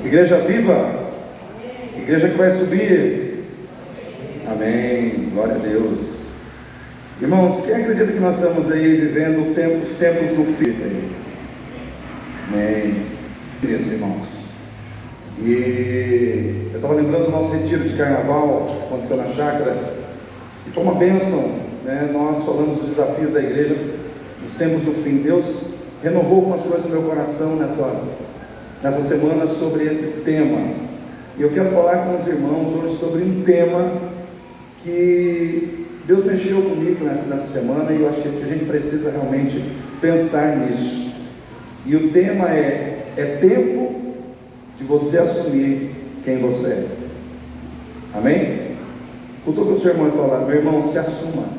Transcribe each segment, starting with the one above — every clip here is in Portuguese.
Igreja viva, igreja que vai subir. Amém, glória a Deus. Irmãos, quem acredita que nós estamos aí vivendo os tempos do fim? Amém, isso, irmãos. E eu estava lembrando do nosso retiro de carnaval, que aconteceu na chácara, e foi uma bênção, né? Nós falamos dos desafios da igreja, dos tempos do fim. Deus renovou algumas coisas no meu coração nessa semana sobre esse tema. E eu quero falar com os irmãos hoje sobre um tema que Deus mexeu comigo nessa semana, e eu acho que a gente precisa realmente pensar nisso. E o tema é tempo de você assumir quem você é. Amém? Escutou o que o seu irmão falar: meu irmão, se assuma.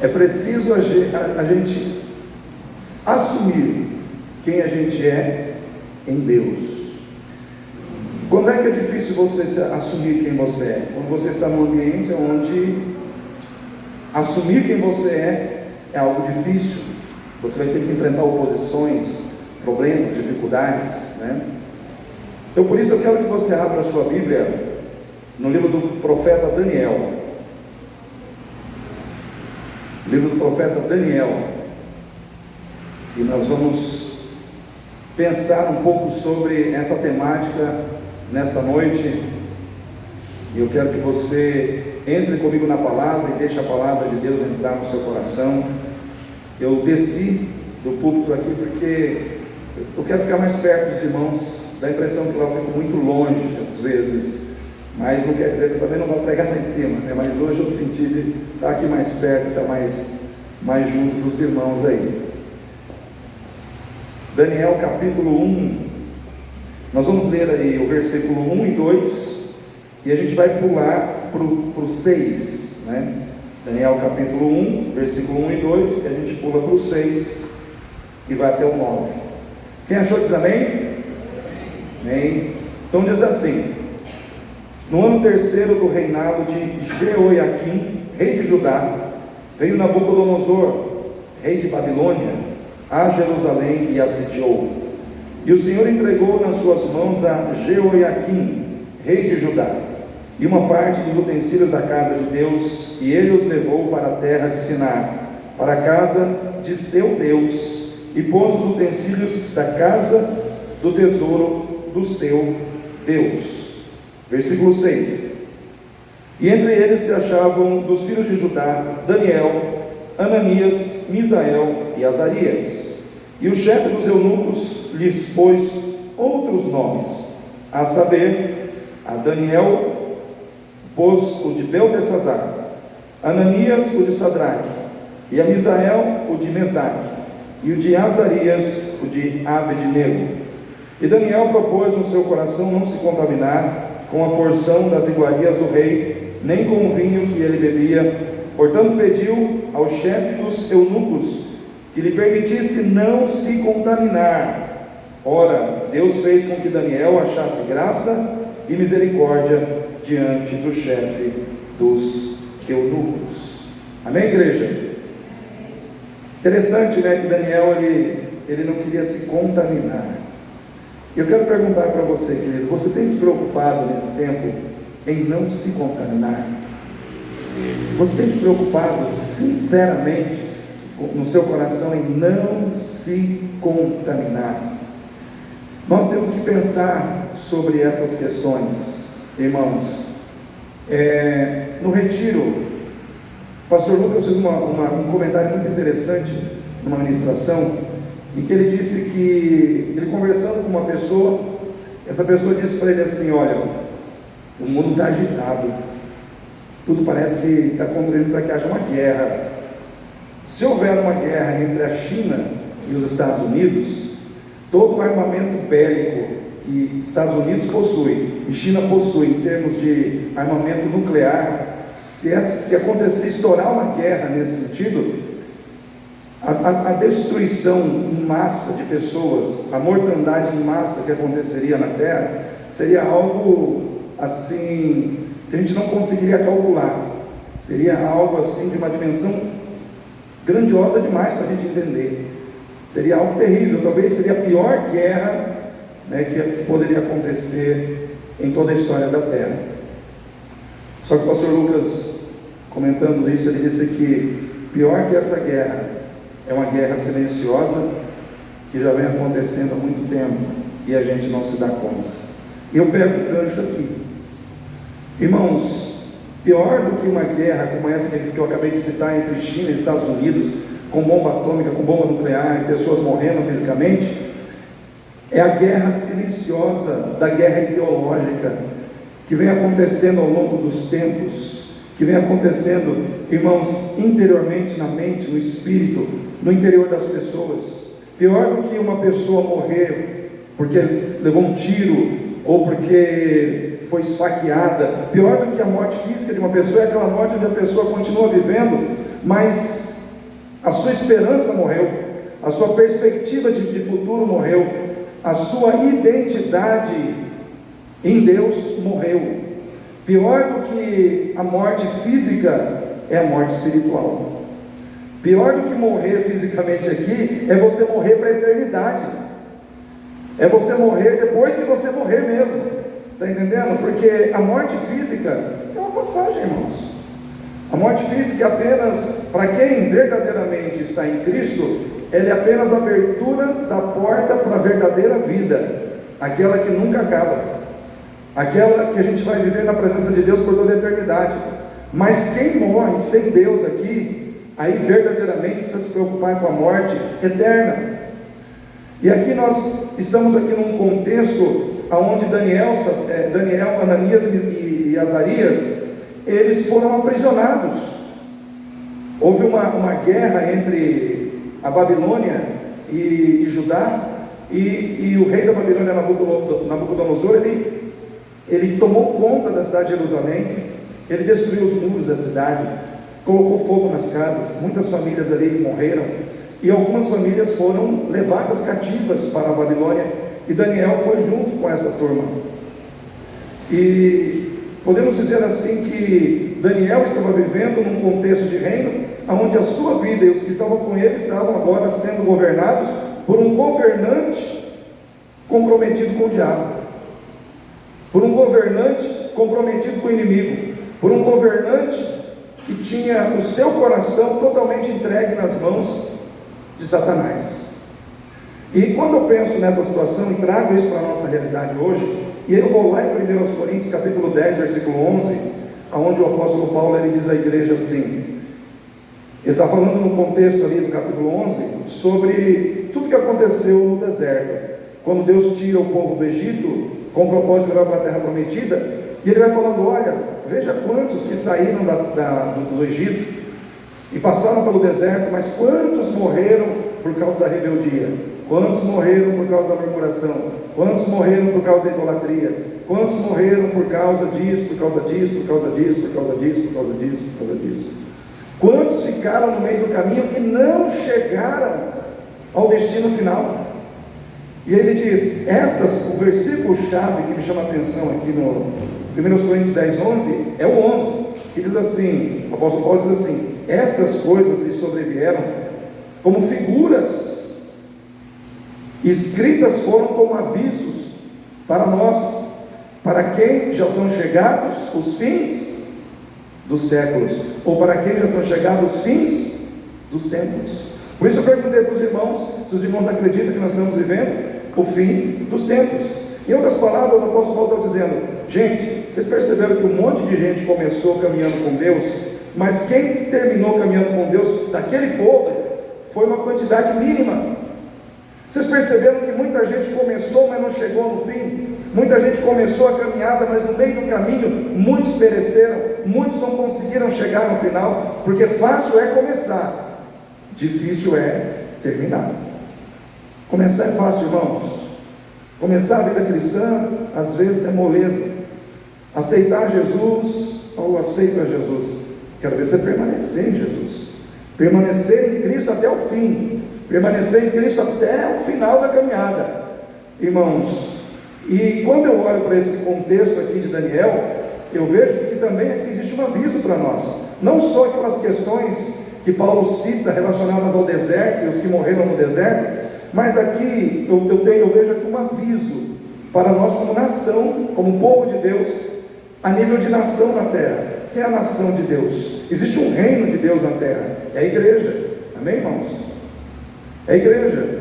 É preciso a gente assumir quem a gente é em Deus. Quando é que é difícil você assumir quem você é? Quando você está num ambiente onde assumir quem você é algo difícil. Você vai ter que enfrentar oposições, problemas, dificuldades, né? Então, por isso eu quero que você abra a sua Bíblia no livro do profeta Daniel. Livro do profeta Daniel. E nós vamos pensar um pouco sobre essa temática nessa noite. E eu quero que você entre comigo na palavra e deixe a palavra de Deus entrar no seu coração. Eu desci do púlpito aqui porque eu quero ficar mais perto dos irmãos. Dá a impressão que lá eu fico muito longe às vezes, mas não quer dizer que eu também não vou pregar lá em cima, né? Mas hoje eu senti de estar aqui mais perto, estar mais junto dos irmãos aí. Daniel capítulo 1, nós vamos ler aí o versículo 1 e 2, e a gente vai pular para o 6, né? Daniel capítulo 1, versículo 1 e 2, e a gente pula para o 6 e vai até o 9. Quem achou diz amém? Amém. Então diz assim: no ano terceiro do reinado de Jeoiaquim, rei de Judá, veio Nabucodonosor, rei de Babilônia, a Jerusalém e a sitiou. E o Senhor entregou nas suas mãos a Jeoiaquim, rei de Judá, e uma parte dos utensílios da casa de Deus, e ele os levou para a terra de Sinar, para a casa de seu Deus, e pôs os utensílios da casa do tesouro do seu Deus. Versículo 6: e entre eles se achavam dos filhos de Judá Daniel, Ananias, Misael e Azarias. E o chefe dos eunucos lhes pôs outros nomes, a saber, a Daniel pôs o de Beltesazar, Ananias o de Sadraque, e a Misael o de Mesaque, e o de Azarias o de Abednego. E Daniel propôs no seu coração não se contaminar com a porção das iguarias do rei, nem com o vinho que ele bebia. Portanto pediu ao chefe dos eunucos que lhe permitisse não se contaminar. Ora, Deus fez com que Daniel achasse graça e misericórdia diante do chefe dos eunucos. Amém, igreja? Interessante, né, que Daniel ele não queria se contaminar. Eu quero perguntar para você, querido: você tem se preocupado nesse tempo em não se contaminar? Você tem se preocupado sinceramente no seu coração em não se contaminar? Nós temos que pensar sobre essas questões, irmãos. No retiro, o pastor Lucas fez um comentário muito interessante numa ministração, em que ele disse que ele conversando com uma pessoa, essa pessoa disse para ele assim: olha, o mundo está agitado, tudo parece que está contribuindo para que haja uma guerra. Se houver uma guerra entre a China e os Estados Unidos, todo o armamento bélico que Estados Unidos possui e China possui em termos de armamento nuclear, se acontecer, estourar uma guerra nesse sentido, a destruição em massa de pessoas, a mortandade em massa que aconteceria na Terra, seria algo assim que a gente não conseguiria calcular. Seria algo assim de uma dimensão grandiosa demais para a gente entender. Seria algo terrível, talvez seria a pior guerra, né, que poderia acontecer em toda a história da Terra. Só que o pastor Lucas, comentando isso, ele disse que pior que essa guerra é uma guerra silenciosa que já vem acontecendo há muito tempo e a gente não se dá conta. E eu pego o gancho aqui. Irmãos, pior do que uma guerra como essa que eu acabei de citar entre China e Estados Unidos, com bomba atômica, com bomba nuclear, pessoas morrendo fisicamente, é a guerra silenciosa da guerra ideológica, que vem acontecendo ao longo dos tempos, que vem acontecendo, irmãos, interiormente na mente, no espírito, no interior das pessoas. Pior do que uma pessoa morrer porque levou um tiro, ou porque foi esfaqueada, pior do que a morte física de uma pessoa, é aquela morte onde a pessoa continua vivendo, mas a sua esperança morreu, a sua perspectiva de futuro morreu, a sua identidade em Deus morreu. Pior do que a morte física é a morte espiritual. Pior do que morrer fisicamente aqui é você morrer para a eternidade. É você morrer depois que você morrer mesmo. Está entendendo? Porque a morte física é uma passagem, irmãos. A morte física apenas, para quem verdadeiramente está em Cristo, ela é apenas a abertura da porta para a verdadeira vida, aquela que nunca acaba, aquela que a gente vai viver na presença de Deus por toda a eternidade. Mas quem morre sem Deus aqui, aí verdadeiramente precisa se preocupar com a morte eterna. E aqui nós estamos aqui num contexto onde Daniel, Ananias e Azarias, eles foram aprisionados. Houve uma guerra entre a Babilônia e Judá, e o rei da Babilônia, Nabucodonosor, ele tomou conta da cidade de Jerusalém, ele destruiu os muros da cidade, colocou fogo nas casas, muitas famílias ali morreram, e algumas famílias foram levadas cativas para a Babilônia, e Daniel foi junto com essa turma. E podemos dizer assim que Daniel estava vivendo num contexto de reino, onde a sua vida e os que estavam com ele estavam agora sendo governados por um governante comprometido com o diabo, por um governante comprometido com o inimigo, por um governante que tinha o seu coração totalmente entregue nas mãos de Satanás. E quando eu penso nessa situação e trago isso para a nossa realidade hoje, e eu vou lá em 1 Coríntios capítulo 10, versículo 11, onde o apóstolo Paulo ele diz à igreja assim, ele está falando no contexto ali do capítulo 11, sobre tudo que aconteceu no deserto, quando Deus tira o povo do Egito, com o propósito de levar para a terra prometida, e ele vai falando, olha, veja quantos que saíram do Egito, e passaram pelo deserto, mas quantos morreram por causa da rebeldia? Quantos morreram por causa da murmuração? Quantos morreram por causa da idolatria? Quantos morreram por causa disso, por causa disso, por causa disso, por causa disso, por causa disso, por causa disso? Quantos ficaram no meio do caminho e não chegaram ao destino final? E ele diz, o versículo-chave que me chama a atenção aqui no 1 Coríntios 10, 11, é o 11, que diz assim, o apóstolo Paulo diz assim, estas coisas lhe sobrevieram como figuras, escritas foram como avisos para nós, para quem já são chegados os fins dos séculos, ou para quem já são chegados os fins dos tempos. Por isso eu perguntei para os irmãos, se os irmãos acreditam que nós estamos vivendo o fim dos tempos. Em outras palavras, o apóstolo Paulo está dizendo, gente, vocês perceberam que um monte de gente começou caminhando com Deus, mas quem terminou caminhando com Deus, daquele povo, foi uma quantidade mínima. Vocês perceberam que muita gente começou, mas não chegou no fim? Muita gente começou a caminhada, mas no meio do caminho, muitos pereceram, muitos não conseguiram chegar no final, porque fácil é começar, difícil é terminar. Começar é fácil, irmãos. Começar a vida cristã, às vezes é moleza. Aceitar Jesus, ou aceita Jesus. Quero ver você permanecer em Jesus, permanecer em Cristo até o fim, permanecer em Cristo até o final da caminhada, irmãos. E quando eu olho para esse contexto aqui de Daniel, eu vejo que também aqui existe um aviso para nós, não só aquelas questões que Paulo cita relacionadas ao deserto e os que morreram no deserto, Mas aqui eu vejo aqui um aviso para nós como nação, como povo de Deus, a nível de nação na terra. Que é a nação de Deus? Existe um reino de Deus na terra, é a igreja. Amém, irmãos? É a igreja.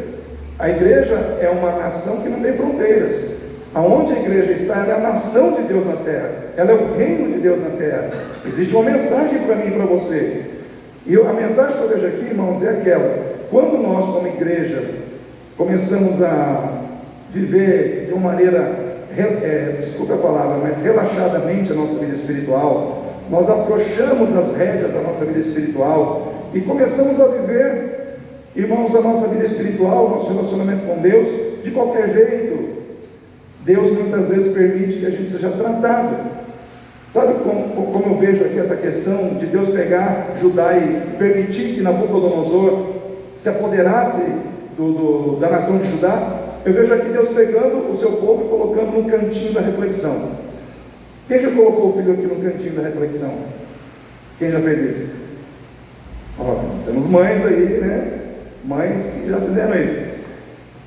A igreja é uma nação que não tem fronteiras. Aonde a igreja está, ela é a nação de Deus na terra, ela é o reino de Deus na terra. Existe uma mensagem para mim e para você, e a mensagem que eu vejo aqui, irmãos, é aquela: quando nós como igreja começamos a viver de uma maneira, desculpa a palavra, mas relaxadamente a nossa vida espiritual, nós afrouxamos as rédeas da nossa vida espiritual e começamos a viver, irmãos, a nossa vida espiritual, nosso relacionamento com Deus de qualquer jeito. Deus muitas vezes permite que a gente seja tratado. Sabe como eu vejo aqui essa questão de Deus pegar Judá e permitir que Nabucodonosor se apoderasse da nação de Judá? Eu vejo aqui Deus pegando o seu povo e colocando no cantinho da reflexão. Quem já colocou o filho aqui no cantinho da reflexão? Quem já fez isso? Ó, temos mães aí, né? Mães que já fizeram isso.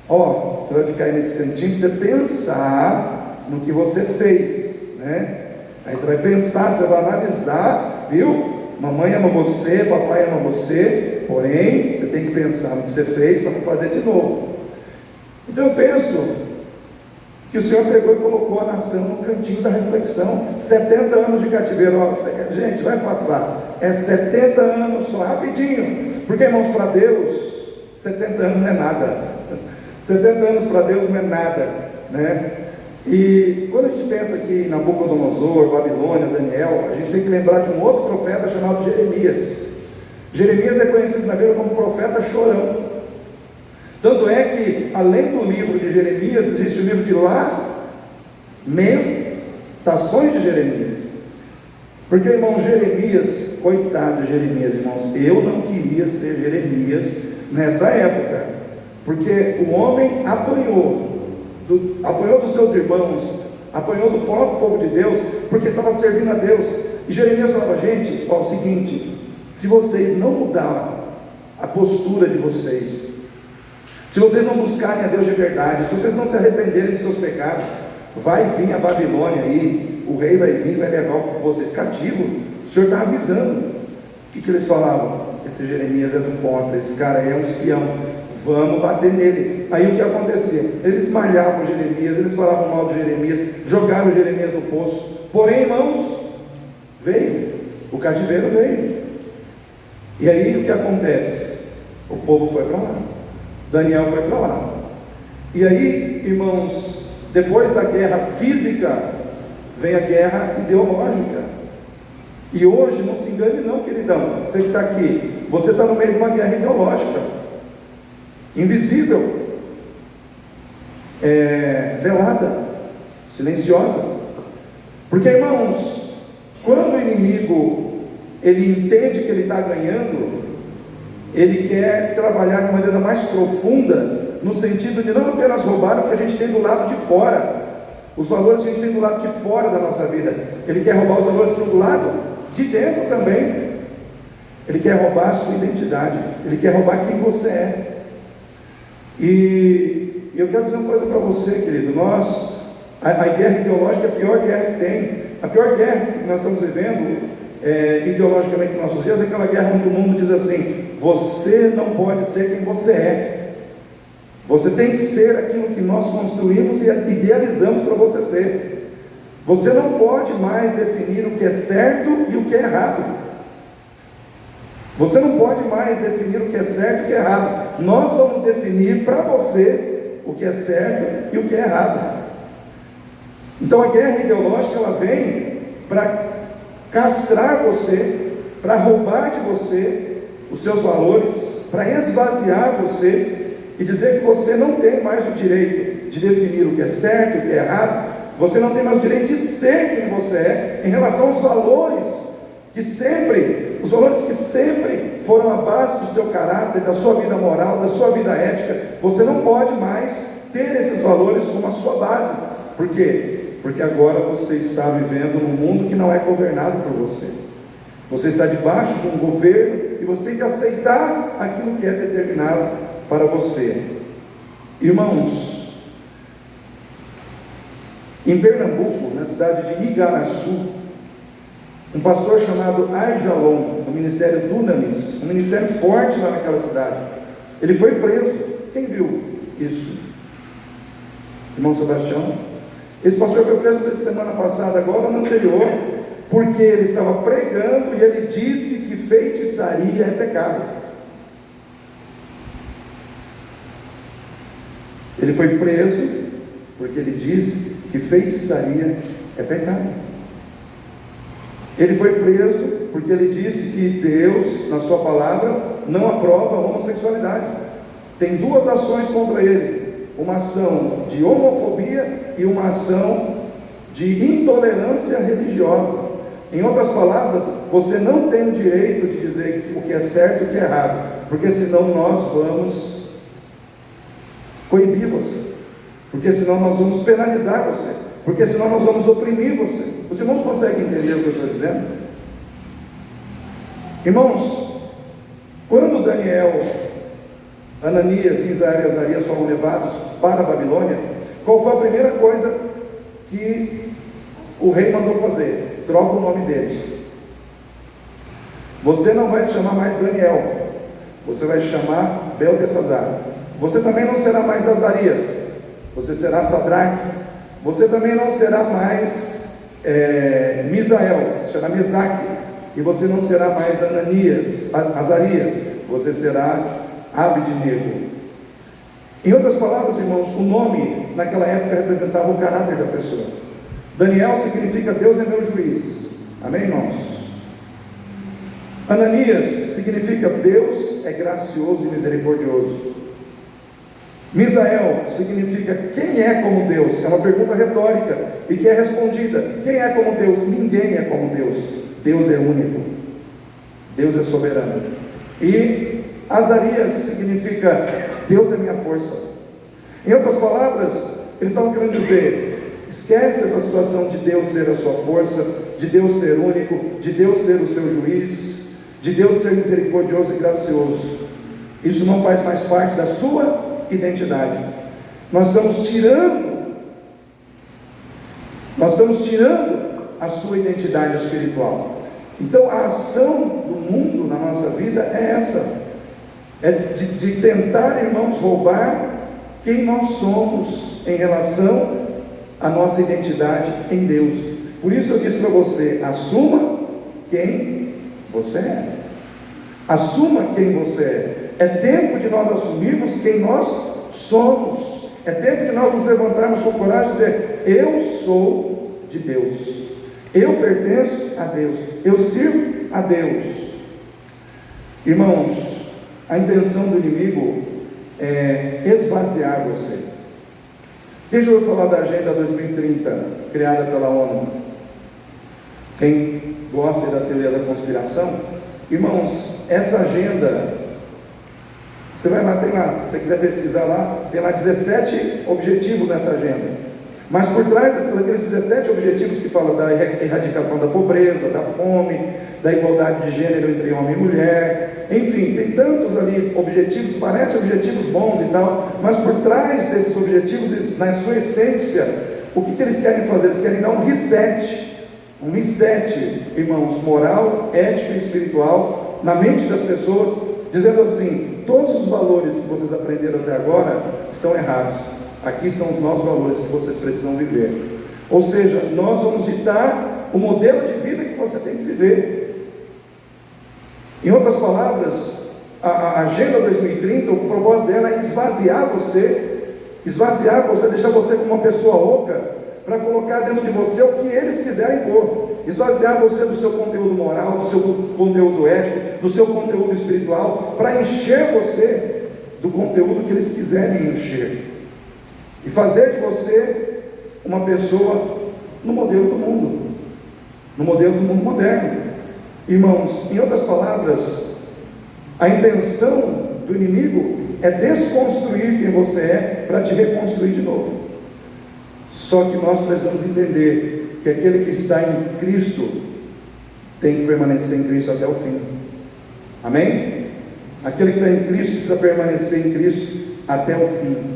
Ó, você vai ficar aí nesse cantinho para você pensar no que você fez, né? Aí você vai pensar, você vai analisar, viu? Mamãe ama você, papai ama você, porém, você tem que pensar no que você fez para não fazer de novo. Então eu penso que o Senhor pegou e colocou a nação no cantinho da reflexão. 70 anos de cativeiro, ó, gente, vai passar, é 70 anos só, rapidinho, porque, irmãos, para Deus 70 anos não é nada. 70 anos para Deus não é nada, né? E quando a gente pensa aqui em Nabucodonosor, Babilônia, Daniel, a gente tem que lembrar de um outro profeta chamado Jeremias. Jeremias é conhecido na Bíblia como profeta chorão. Tanto é que, além do livro de Jeremias, existe o livro de Lamentações de Jeremias. Porque, irmão, Jeremias, coitado de Jeremias, irmãos, eu não queria ser Jeremias nessa época. Porque o homem apanhou dos seus irmãos, apanhou do próprio povo de Deus, porque estava servindo a Deus. E Jeremias falava: gente, ó, o seguinte, se vocês não mudarem a postura de vocês, se vocês não buscarem a Deus de verdade, se vocês não se arrependerem dos seus pecados, vai vir a Babilônia aí, o rei vai vir, vai levar vocês cativos. O Senhor está avisando. O que eles falavam? Esse Jeremias é do contra, esse cara aí é um espião, vamos bater nele. Aí o que acontecia? Eles malhavam Jeremias, eles falavam mal de Jeremias, jogaram Jeremias no poço. Porém, irmãos, veio, o cativeiro veio. E aí o que acontece? O povo foi para lá, Daniel foi para lá. E aí, irmãos, depois da guerra física, vem a guerra ideológica. E hoje, não se engane não, queridão, você que está aqui, você está no meio de uma guerra ideológica, invisível, velada, silenciosa. Porque, irmãos, quando o inimigo ele entende que ele está ganhando, ele quer trabalhar de maneira mais profunda, no sentido de não apenas roubar o que a gente tem do lado de fora, os valores que a gente tem do lado de fora da nossa vida. Ele quer roubar os valores que estão do lado de dentro também. Ele quer roubar a sua identidade, ele quer roubar quem você é. E eu quero dizer uma coisa para você, querido. A guerra ideológica é a pior guerra que tem. A pior guerra que nós estamos vivendo, ideologicamente nos nossos dias, é aquela guerra onde o mundo diz assim: você não pode ser quem você é, você tem que ser aquilo que nós construímos e idealizamos para você ser. Você não pode mais definir o que é certo e o que é errado. Você não pode mais definir o que é certo e o que é errado. Nós vamos definir para você o que é certo e o que é errado. Então a guerra ideológica ela vem para castrar você, para roubar de você os seus valores, para esvaziar você e dizer que você não tem mais o direito de definir o que é certo e o que é errado. Você não tem mais o direito de ser quem você é em relação aos valores que sempre foram a base do seu caráter, da sua vida moral, da sua vida ética. Você não pode mais ter esses valores como a sua base. Por quê? Porque agora você está vivendo num mundo que não é governado por você. Você está debaixo de um governo e você tem que aceitar aquilo que é determinado para você. Irmãos, em Pernambuco, na cidade de Igaraçu, um pastor chamado Arjalon, do Ministério Dunamis, um ministério forte lá naquela cidade, ele foi preso. Quem viu isso? Irmão Sebastião? Esse pastor foi preso essa semana passada, agora no anterior, porque ele estava pregando e ele disse que feitiçaria é pecado. Ele foi preso porque ele disse que feitiçaria é pecado. Ele foi preso porque ele disse que Deus, na sua palavra, não aprova a homossexualidade. Tem duas ações contra ele: uma ação de homofobia e uma ação de intolerância religiosa. Em outras palavras, você não tem o direito de dizer o que é certo e o que é errado, porque senão nós vamos coibir você, porque senão nós vamos penalizar você, porque senão nós vamos oprimir você. Os irmãos conseguem entender o que eu estou dizendo? Irmãos, quando Daniel, Ananias, Misael e Azarias foram levados para a Babilônia, qual foi a primeira coisa que o rei mandou fazer? Troca o nome deles. Você não vai se chamar mais Daniel, você vai se chamar Beltesazar. Você também não será mais Azarias, você será Sadraque. Você também não será mais Misael, se será Mesaque. E você não será mais Azarias, você será Abednego. Em outras palavras, irmãos, o nome naquela época representava o caráter da pessoa. Daniel significa Deus é meu juiz. Amém, irmãos? Ananias significa Deus é gracioso e misericordioso. Misael significa quem é como Deus? É uma pergunta retórica e que é respondida: quem é como Deus? Ninguém é como Deus. Deus é único, Deus é soberano. E Azarias significa Deus é minha força. Em outras palavras, eles estavam querendo dizer: esquece essa situação de Deus ser a sua força, de Deus ser único, de Deus ser o seu juiz, de Deus ser misericordioso e gracioso. Isso não faz mais parte da sua identidade. Nós estamos tirando a sua identidade espiritual. Então a ação do mundo na nossa vida é essa, é de tentar, irmãos, roubar quem nós somos em relação à nossa identidade em Deus. Por isso eu disse para você: assuma quem você é. Assuma quem você é. É tempo de nós assumirmos quem nós somos. É tempo de nós nos levantarmos com coragem e dizer: eu sou de Deus, eu pertenço a Deus, eu sirvo a Deus. Irmãos, a intenção do inimigo é esvaziar você. Quem já ouviu falar da Agenda 2030, criada pela ONU? Quem gosta da teoria da conspiração? Irmãos, essa agenda, você vai lá, tem lá, se você quiser pesquisar lá, tem lá 17 objetivos nessa agenda. Mas por trás daqueles 17 objetivos que falam da erradicação da pobreza, da fome, da igualdade de gênero entre homem e mulher, enfim, tem tantos ali objetivos, parecem objetivos bons e tal, mas por trás desses objetivos, na sua essência, o que eles querem fazer? Eles querem dar um reset, irmãos, moral, ético e espiritual, na mente das pessoas, dizendo assim: todos os valores que vocês aprenderam até agora estão errados. Aqui são os novos valores que vocês precisam viver. Ou seja, nós vamos ditar o modelo de vida que você tem que viver. Em outras palavras, a Agenda 2030, o propósito dela é esvaziar você, deixar você como uma pessoa oca, para colocar dentro de você o que eles quiserem pôr. Esvaziar você do seu conteúdo moral, do seu conteúdo ético, do seu conteúdo espiritual, para encher você do conteúdo que eles quiserem encher. E fazer de você uma pessoa no modelo do mundo, no modelo do mundo moderno. Irmãos, em outras palavras, a intenção do inimigo é desconstruir quem você é para te reconstruir de novo. Só que nós precisamos entender que aquele que está em Cristo tem que permanecer em Cristo até o fim. Amém? Aquele que está em Cristo precisa permanecer em Cristo até o fim.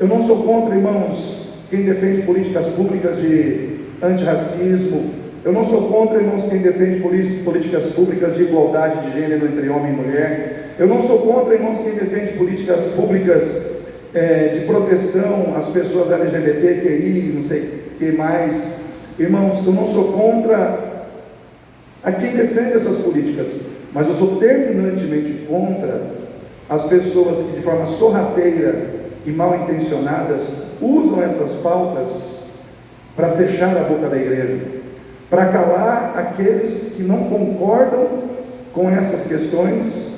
Eu não sou contra, irmãos, quem defende políticas públicas de antirracismo. Eu não sou contra, irmãos, quem defende políticas públicas de igualdade de gênero entre homem e mulher. Eu não sou contra, irmãos, quem defende políticas públicas de proteção às pessoas LGBTQI, não sei o que mais. Irmãos, eu não sou contra a quem defende essas políticas, mas eu sou terminantemente contra as pessoas que de forma sorrateira e mal intencionadas usam essas pautas para fechar a boca da igreja, para calar aqueles que não concordam com essas questões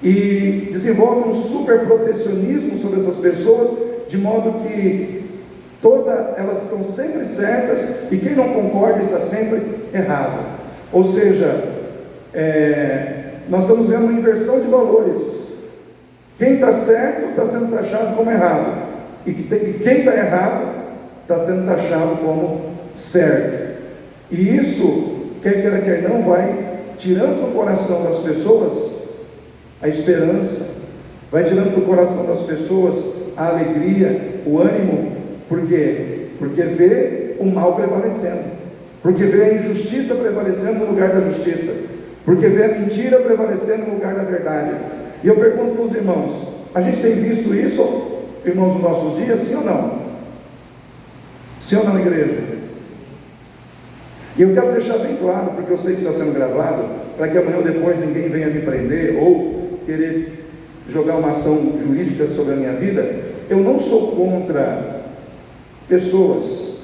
e desenvolvem um super protecionismo sobre essas pessoas, de modo que elas estão sempre certas e quem não concorda está sempre errado. Ou seja, nós estamos vendo uma inversão de valores. Quem está certo está sendo taxado como errado, e quem está errado está sendo taxado como certo. E isso, quer queira, quer não, vai tirando do coração das pessoas a esperança, vai tirando do coração das pessoas a alegria, o ânimo. Por quê? Porque vê o mal prevalecendo, porque vê a injustiça prevalecendo no lugar da justiça, porque vê a mentira prevalecendo no lugar da verdade. E eu pergunto para os irmãos, a gente tem visto isso, irmãos, nos nossos dias, sim ou não? Sim ou não, igreja? E eu quero deixar bem claro, porque eu sei que está sendo gravado, para que amanhã ou depois ninguém venha me prender ou querer jogar uma ação jurídica sobre a minha vida. Eu não sou contra pessoas,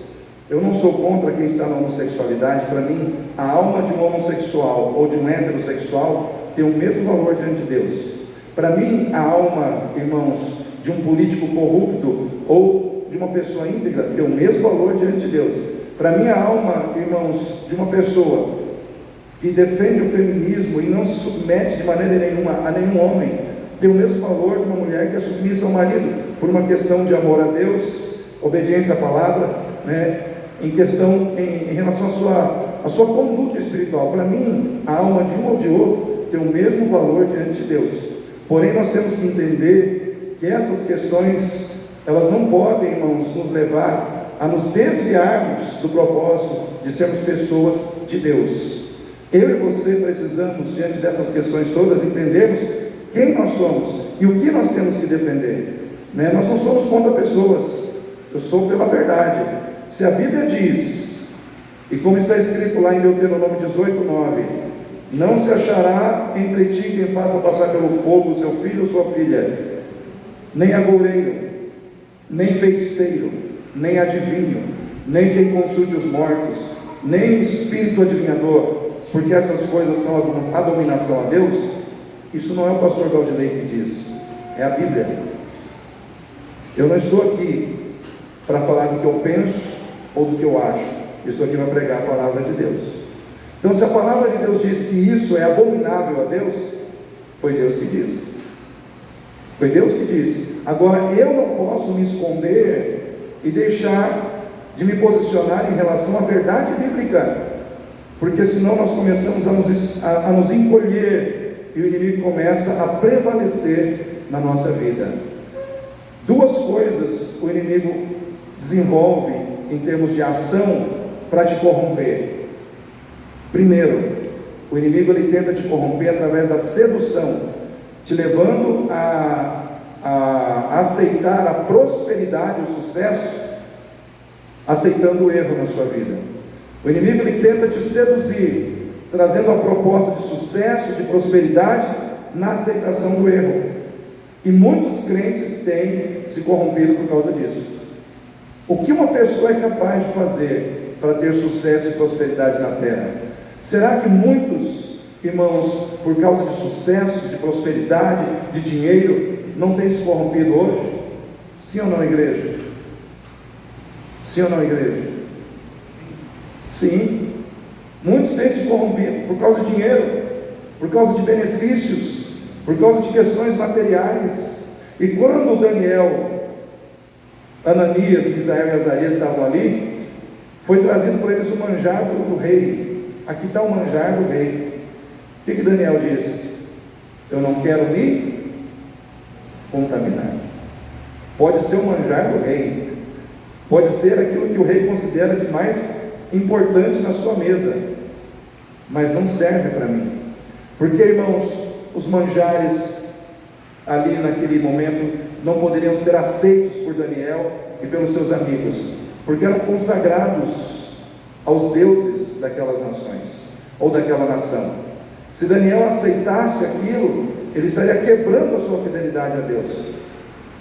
eu não sou contra quem está na homossexualidade. Para mim, a alma de um homossexual ou de um heterossexual tem o mesmo valor diante de Deus. Para mim, a alma, irmãos, de um político corrupto ou de uma pessoa íntegra tem o mesmo valor diante de Deus. Para mim, a alma, irmãos, de uma pessoa que defende o feminismo e não se submete de maneira nenhuma a nenhum homem, tem o mesmo valor de uma mulher que é submissa ao marido, por uma questão de amor a Deus, obediência à palavra, em relação à sua conduta espiritual. Para mim, a alma de um ou de outro tem o mesmo valor diante de Deus. Porém, nós temos que entender que essas questões, elas não podem, irmãos, nos levar a nos desviarmos do propósito de sermos pessoas de Deus. Eu e você precisamos, diante dessas questões todas, entendermos quem nós somos e o que nós temos que defender. Nós não somos contra pessoas, eu sou pela verdade. Se a Bíblia diz, e como está escrito lá em Deuteronômio 18:9, não se achará entre ti quem faça passar pelo fogo seu filho ou sua filha, nem agoureiro, nem feiticeiro, nem adivinho, nem quem consulte os mortos, nem espírito adivinhador, porque essas coisas são abominação a Deus. Isso não é o pastor Galdinei que diz, é a Bíblia. Eu não estou aqui para falar do que eu penso ou do que eu acho, eu estou aqui para pregar a palavra de Deus. Então, se a palavra de Deus diz que isso é abominável a Deus, foi Deus que disse. Foi Deus que disse. Agora, eu não posso me esconder e deixar de me posicionar em relação à verdade bíblica, porque senão nós começamos a nos encolher e o inimigo começa a prevalecer na nossa vida. Duas coisas o inimigo desenvolve em termos de ação para te corromper. Primeiro, o inimigo ele tenta te corromper através da sedução, te levando a aceitar a prosperidade, o sucesso, aceitando o erro na sua vida. O inimigo ele tenta te seduzir, trazendo a proposta de sucesso, de prosperidade, na aceitação do erro. E muitos crentes têm se corrompido por causa disso. O que uma pessoa é capaz de fazer para ter sucesso e prosperidade na terra? Será que muitos irmãos, por causa de sucesso, de prosperidade, de dinheiro, não têm se corrompido hoje? Sim ou não, igreja? Sim ou não, igreja? Sim. Muitos têm se corrompido por causa de dinheiro, por causa de benefícios, por causa de questões materiais. E quando Daniel, Ananias, Misael e Azarias estavam ali, foi trazido por eles o manjar do rei. Aqui está o manjar do rei. O que Daniel disse? Eu não quero me contaminar. pode ser o manjar do rei, pode ser aquilo que o rei considera de mais importante na sua mesa, mas não serve para mim. Porque, irmãos, os manjares ali naquele momento não poderiam ser aceitos por Daniel e pelos seus amigos, porque eram consagrados aos deuses daquelas nações, ou daquela nação. Se Daniel aceitasse aquilo, ele estaria quebrando a sua fidelidade a Deus.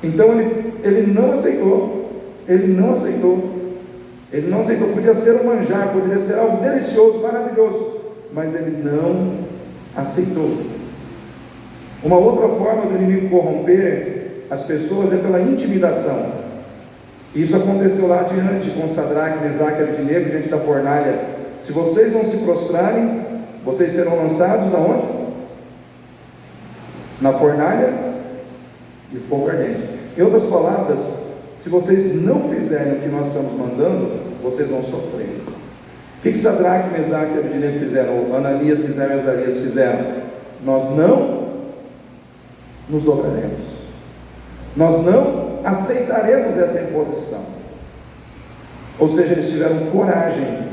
Então ele não aceitou, podia ser um manjar, poderia ser algo delicioso, maravilhoso, mas ele não aceitou. Uma outra forma do inimigo corromper as pessoas é pela intimidação. Isso aconteceu lá adiante com Sadraque, Mesaque e Abednego diante da fornalha. Se vocês não se prostrarem, vocês serão lançados aonde? Na fornalha de fogo ardente. Em outras palavras, se vocês não fizerem o que nós estamos mandando, vocês vão sofrer. O que Sadraque, Mesaque e Abednego fizeram? Ananias, Misael e Azarias fizeram? Nós não nos dobraremos, nós não aceitaremos essa imposição. Ou seja, eles tiveram coragem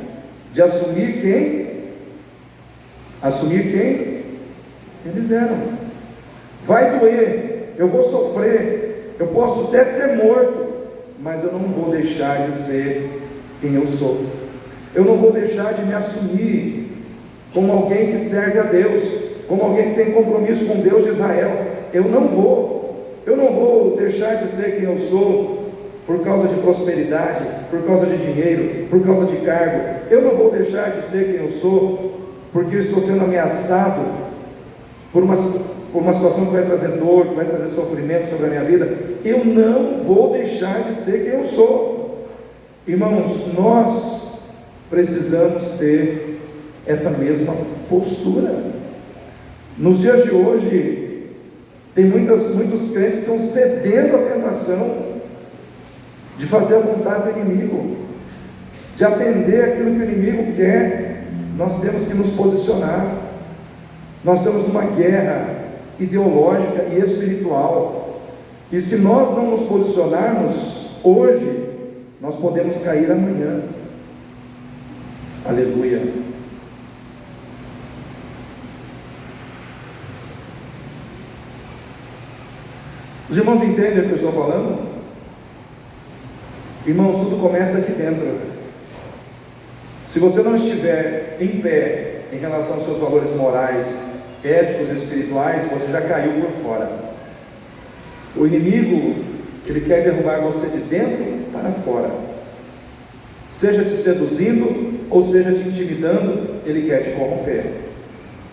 de assumir quem eles eram. Vai doer, eu vou sofrer, eu posso até ser morto, mas eu não vou deixar de ser quem eu sou. Eu não vou deixar de me assumir como alguém que serve a Deus, como alguém que tem compromisso com Deus de Israel. Eu não vou deixar de ser quem eu sou por causa de prosperidade, por causa de dinheiro, por causa de cargo. Eu não vou deixar de ser quem eu sou porque eu estou sendo ameaçado por uma situação que vai trazer dor, que vai trazer sofrimento sobre a minha vida. Eu não vou deixar de ser quem eu sou. Irmãos, nós precisamos ter essa mesma postura. Nos dias de hoje, tem muitos crentes que estão cedendo à tentação de fazer a vontade do inimigo, de atender aquilo que o inimigo quer. Nós temos que nos posicionar. Nós estamos numa guerra ideológica e espiritual, e se nós não nos posicionarmos hoje, nós podemos cair amanhã. Aleluia. Os irmãos entendem o que eu estou falando? Irmãos, tudo começa aqui dentro. Se você não estiver em pé em relação aos seus valores morais, éticos e espirituais, você já caiu por fora. O inimigo, ele quer derrubar você de dentro para fora, seja te seduzindo ou seja te intimidando, ele quer te corromper.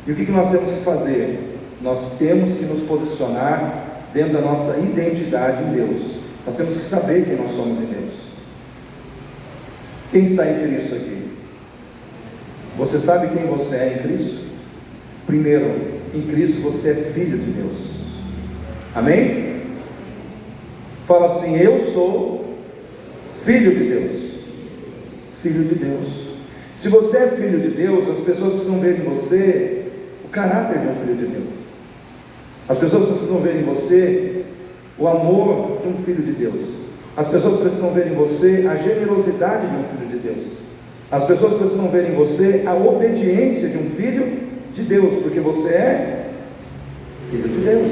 E o que nós temos que fazer? Nós temos que nos posicionar dentro da nossa identidade em Deus. Nós temos que saber quem nós somos em Deus. Quem está em Cristo aqui? Você sabe quem você é em Cristo? Primeiro, em Cristo você é filho de Deus. Amém? Fala assim: eu sou filho de Deus. Filho de Deus. Se você é filho de Deus, as pessoas precisam ver em você o caráter de um filho de Deus. As pessoas precisam ver em você o amor de um filho de Deus. As pessoas precisam ver em você a generosidade de um filho de Deus. As pessoas precisam ver em você a obediência de um filho de Deus, porque você é filho de Deus.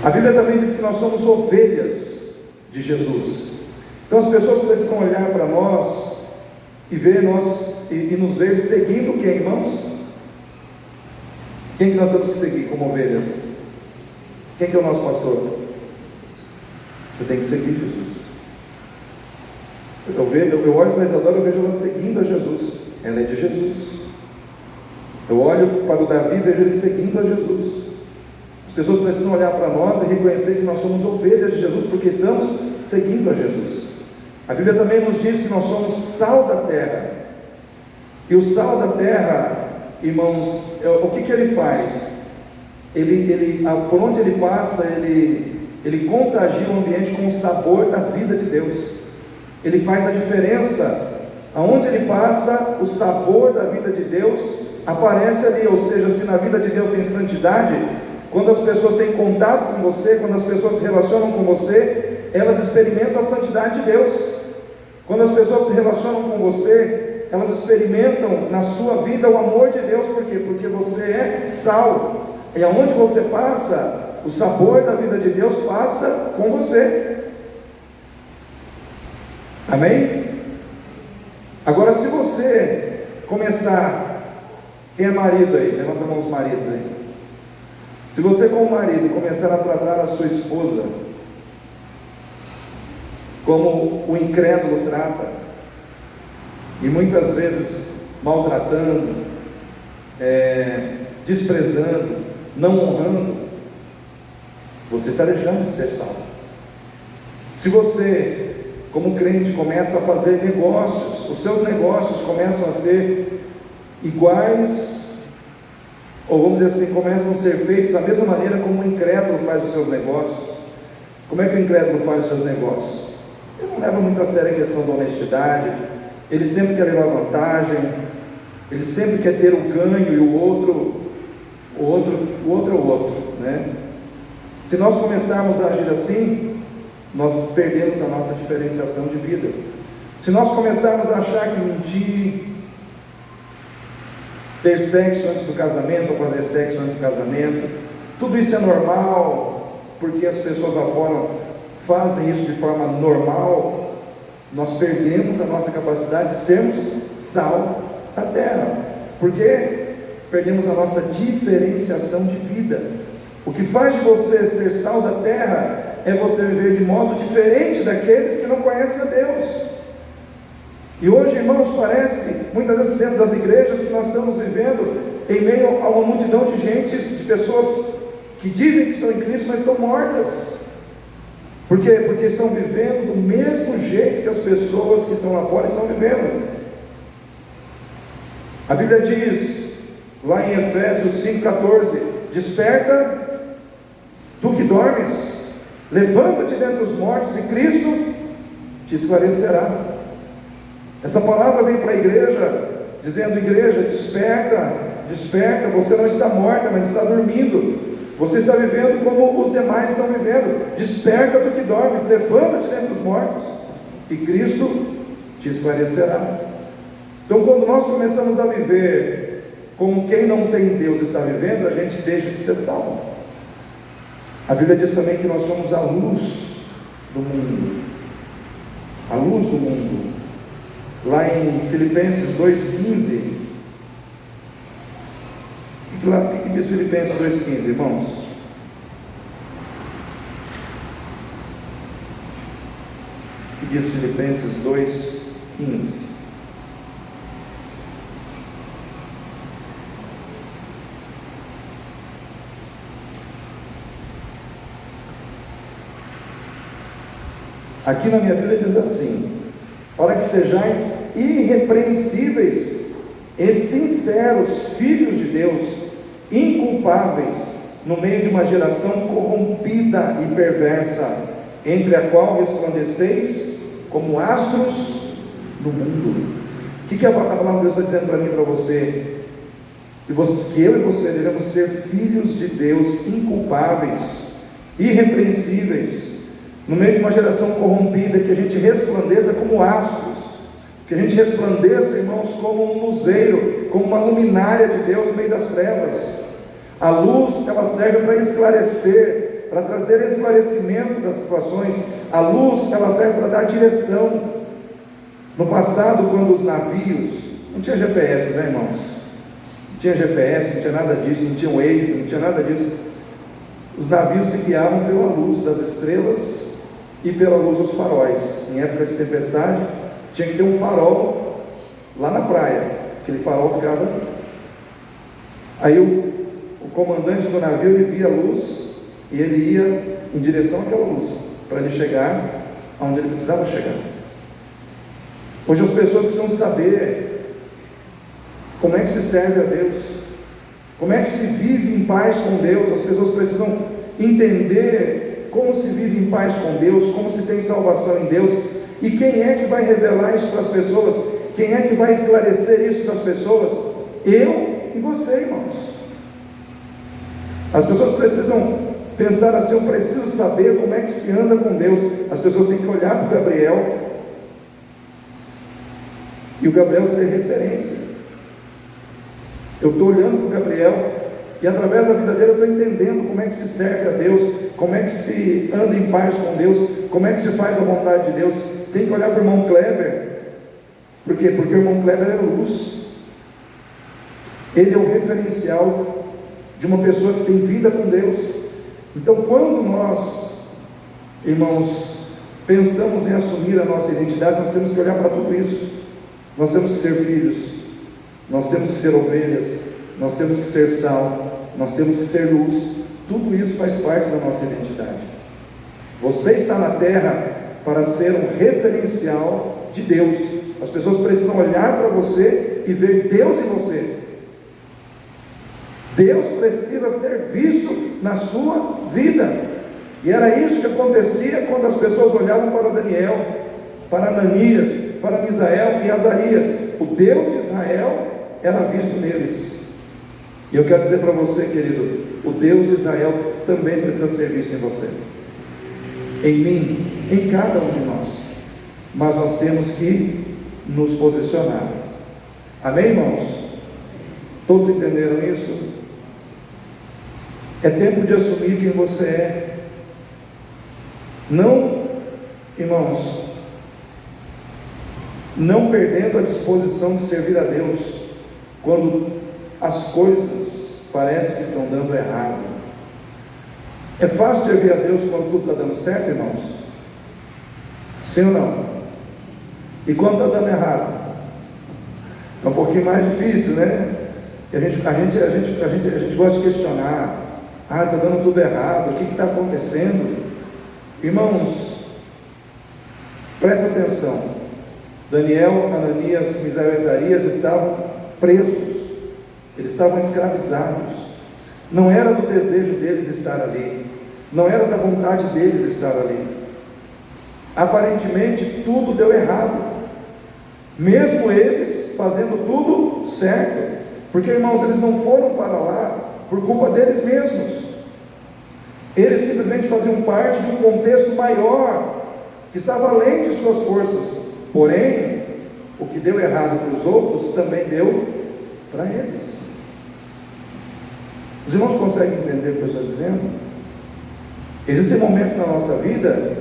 A Bíblia também diz que nós somos ovelhas de Jesus. Então as pessoas precisam olhar para nós e ver nós e nos ver seguindo quem, irmãos? Quem que nós temos que seguir como ovelhas? Quem que é o nosso pastor? Você tem que seguir Jesus. Eu olho para a Isadora, eu vejo ela seguindo a Jesus. Ela é de Jesus. Eu olho para o Davi e vejo ele seguindo a Jesus. As pessoas precisam olhar para nós e reconhecer que nós somos ovelhas de Jesus, porque estamos seguindo a Jesus. A Bíblia também nos diz que nós somos sal da terra. E o sal da terra, irmãos, o que ele faz? Por onde ele passa, ele contagia o ambiente com o sabor da vida de Deus. Ele faz a diferença. Aonde ele passa, o sabor da vida de Deus aparece ali. Ou seja, se na vida de Deus tem santidade, quando as pessoas têm contato com você, quando as pessoas se relacionam com você, elas experimentam a santidade de Deus. Quando as pessoas se relacionam com você, elas experimentam na sua vida o amor de Deus. Por quê? Porque você é sal, e aonde você passa, o sabor da vida de Deus passa com você. Amém? Agora, se você começar, quem é marido aí? Levanta a mão os maridos aí. Se você, como marido, começar a tratar a sua esposa como o incrédulo trata, e muitas vezes maltratando, desprezando, não honrando, você está deixando de ser salvo. Se você, como crente, começa a fazer negócios, os seus negócios começam a ser iguais, ou vamos dizer assim, começam a ser feitos da mesma maneira como o incrédulo faz os seus negócios. Como é que o incrédulo faz os seus negócios? Ele não leva muito a sério a questão da honestidade, ele sempre quer levar vantagem, ele sempre quer ter o ganho, e o outro é o outro, né? Se nós começarmos a agir assim, nós perdemos a nossa diferenciação de vida. Se nós começarmos a achar que mentir, ter sexo antes do casamento, ou fazer sexo antes do casamento, tudo isso é normal, porque as pessoas lá fora fazem isso de forma normal, nós perdemos a nossa capacidade de sermos sal da terra, porque perdemos a nossa diferenciação de vida. O que faz de você ser sal da terra é você viver de modo diferente daqueles que não conhecem a Deus. E hoje, irmãos, parece, muitas vezes dentro das igrejas, que nós estamos vivendo em meio a uma multidão de gente, de pessoas que dizem que estão em Cristo, mas estão mortas. Por quê? Porque estão vivendo do mesmo jeito que as pessoas que estão lá fora estão vivendo. A Bíblia diz, lá em Efésios 5,14, desperta, tu que dormes, levanta-te dentre os mortos, e Cristo te esclarecerá. Essa palavra vem para a igreja, dizendo: igreja, desperta, desperta, você não está morta, mas está dormindo. Você está vivendo como os demais estão vivendo. Desperta do que dormes, levanta-te dentre os mortos, e Cristo te esclarecerá. Então, quando nós começamos a viver como quem não tem Deus está vivendo, a gente deixa de ser salvo. A Bíblia diz também que nós somos a luz do mundo. A luz do mundo. Lá em Filipenses 2,15, o que diz Filipenses 2,15, irmãos? O que diz Filipenses 2,15? Aqui na minha Bíblia diz assim: para que sejais irrepreensíveis e sinceros, filhos de Deus, inculpáveis, no meio de uma geração corrompida e perversa, entre a qual resplandeceis como astros no mundo. O que a palavra de Deus está dizendo para mim e para você? Que eu e você devemos ser filhos de Deus, inculpáveis, irrepreensíveis, no meio de uma geração corrompida, que a gente resplandeça como astros, que a gente resplandeça, irmãos, como um luzeiro, como uma luminária de Deus no meio das trevas. A luz, ela serve para esclarecer, para trazer esclarecimento das situações. A luz, ela serve para dar direção. No passado, quando os navios, não tinha GPS, né, irmãos? Não tinha GPS, não tinha nada disso, não tinha Waze, não tinha nada disso. Os navios se guiavam pela luz das estrelas e pela luz dos faróis. Em época de tempestade, tinha que ter um farol lá na praia. Aquele farol ficava. Aí o comandante do navio, ele via a luz e ele ia em direção àquela luz, para ele chegar aonde ele precisava chegar. Hoje as pessoas precisam saber como é que se serve a Deus, como é que se vive em paz com Deus. As pessoas precisam entender como se vive em paz com Deus, como se tem salvação em Deus. E quem é que vai revelar isso para as pessoas? Quem é que vai esclarecer isso para as pessoas? Eu e você, irmãos. As pessoas precisam pensar assim: eu preciso saber como é que se anda com Deus. As pessoas têm que olhar para o Gabriel, e o Gabriel ser referência. Eu estou olhando para o Gabriel, e através da vida dele eu estou entendendo como é que se serve a Deus, como é que se anda em paz com Deus, como é que se faz a vontade de Deus. Tem que olhar para o irmão Kleber. Por quê? Porque o irmão Kleber é luz. Ele é o referencial de uma pessoa que tem vida com Deus. Então, quando nós, irmãos, pensamos em assumir a nossa identidade, nós temos que olhar para tudo isso. Nós temos que ser filhos, nós temos que ser ovelhas, nós temos que ser sal, nós temos que ser luz. Tudo isso faz parte da nossa identidade. Você está na terra para ser um referencial de Deus. As pessoas precisam olhar para você e ver Deus em você. Deus precisa ser visto na sua vida. E era isso que acontecia quando as pessoas olhavam para Daniel, para Ananias, para Misael e Azarias. O Deus de Israel era visto neles. E eu quero dizer para você, querido, o Deus de Israel também precisa ser visto em você, em mim, em cada um de nós. Mas nós temos que nos posicionar. Amém, irmãos? Todos entenderam isso? É tempo de assumir quem você é. Não, irmãos, não perdendo a disposição de servir a Deus quando as coisas parecem que estão dando errado. É fácil servir a Deus quando tudo está dando certo, irmãos? Sim ou não? E quando está dando errado? É um pouquinho mais difícil, né? A gente gosta de questionar. Está dando tudo errado, o que está acontecendo? Irmãos, presta atenção. Daniel, Ananias, Misael e Azarias estavam presos, eles estavam escravizados. Não era do desejo deles estar ali, não era da vontade deles estar ali. Aparentemente tudo deu errado, mesmo eles fazendo tudo certo, porque, irmãos, eles não foram para lá por culpa deles mesmos. Eles simplesmente faziam parte de um contexto maior, que estava além de suas forças. Porém, o que deu errado para os outros, também deu para eles. Os irmãos conseguem entender o que eu estou dizendo? Existem momentos na nossa vida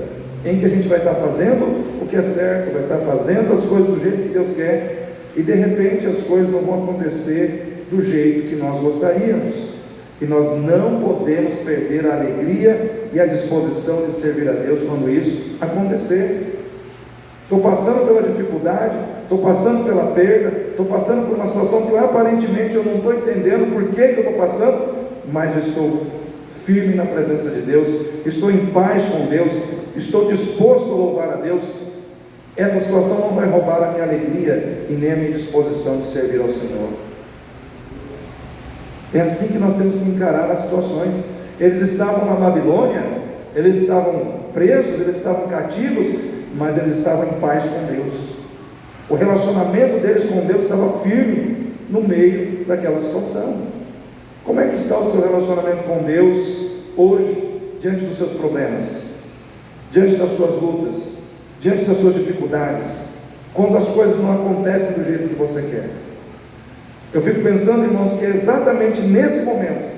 em que a gente vai estar fazendo o que é certo, vai estar fazendo as coisas do jeito que Deus quer, e de repente as coisas não vão acontecer do jeito que nós gostaríamos. E nós não podemos perder a alegria e a disposição de servir a Deus quando isso acontecer. Estou passando pela dificuldade, estou passando pela perda, estou passando por uma situação que aparentemente eu não estou entendendo por que eu estou passando, mas eu estou firme na presença de Deus, estou em paz com Deus, estou disposto a louvar a Deus. Essa situação não vai roubar a minha alegria e nem a minha disposição de servir ao Senhor. É assim que nós temos que encarar as situações. Eles estavam na Babilônia, eles estavam presos, eles estavam cativos, mas eles estavam em paz com Deus. O relacionamento deles com Deus estava firme no meio daquela situação. Como é que está o seu relacionamento com Deus hoje, diante dos seus problemas, diante das suas lutas, diante das suas dificuldades, quando as coisas não acontecem do jeito que você quer? Eu fico pensando, irmãos, que é exatamente nesse momento,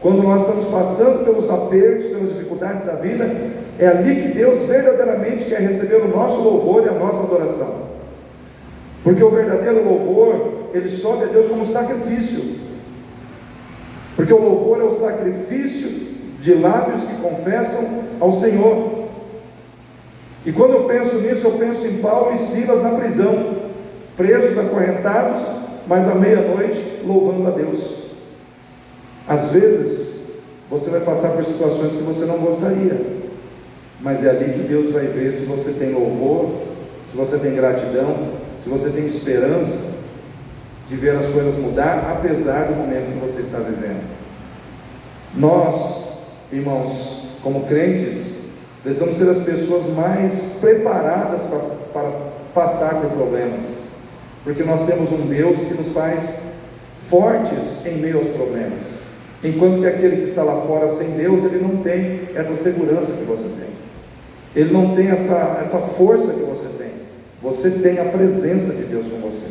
quando nós estamos passando pelos apertos, pelas dificuldades da vida, é ali que Deus verdadeiramente quer receber o nosso louvor e a nossa adoração. Porque o verdadeiro louvor, ele sobe a Deus como sacrifício. Porque o louvor é o sacrifício de lábios que confessam ao Senhor. E quando eu penso nisso, eu penso em Paulo e Silas na prisão, presos, acorrentados, mas à meia-noite louvando a Deus. Às vezes você vai passar por situações que você não gostaria, mas é ali que Deus vai ver se você tem louvor, se você tem gratidão, se você tem esperança de ver as coisas mudar, apesar do momento que você está vivendo. Nós, irmãos, como crentes, precisamos ser as pessoas mais preparadas para passar por problemas, porque nós temos um Deus que nos faz fortes em meio aos problemas, Enquanto que aquele que está lá fora sem Deus, ele não tem essa segurança que você tem. Ele não tem essa força que você tem. Você tem a presença de Deus com você.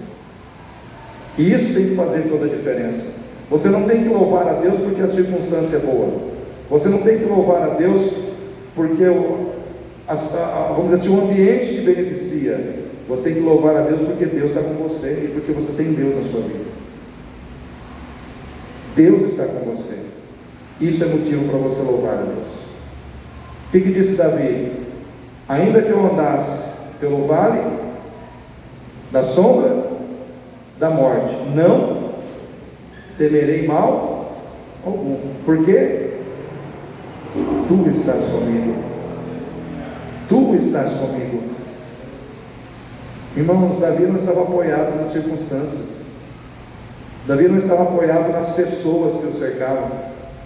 E isso tem que fazer toda a diferença. Você não tem que louvar a Deus porque a circunstância é boa. Você não tem que louvar a Deus porque, vamos dizer assim, o ambiente te beneficia. Você tem que louvar a Deus porque Deus está com você e porque você tem Deus na sua vida. Deus está com você. Isso é motivo para você louvar a Deus. O que disse Davi? Ainda que eu andasse pelo vale da sombra da morte, não temerei mal algum. Por quê? Tu estás comigo. Tu estás comigo. Irmãos, Davi não estava apoiado nas circunstâncias. Davi não estava apoiado nas pessoas que o cercavam.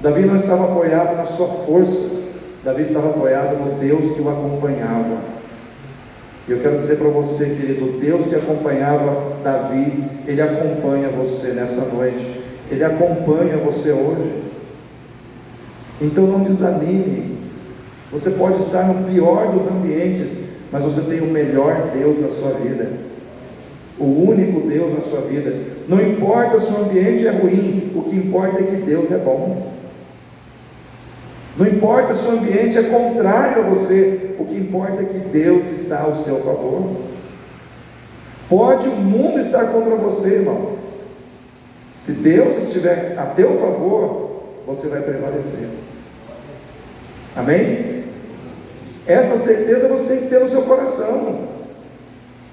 Davi não estava apoiado na sua força. Davi estava apoiado no Deus que o acompanhava. E eu quero dizer para você, querido, Deus que acompanhava Davi, Ele acompanha você nessa noite. Ele acompanha você hoje. Então não desanime. Você pode estar no pior dos ambientes, mas você tem o melhor Deus na sua vida, o único Deus na sua vida. Não importa se o ambiente é ruim, o que importa é que Deus é bom. Não importa se o ambiente é contrário a você, o que importa é que Deus está ao seu favor. Pode o mundo estar contra você, irmão. Se Deus estiver a teu favor, você vai prevalecer. Amém? Essa certeza você tem que ter no seu coração.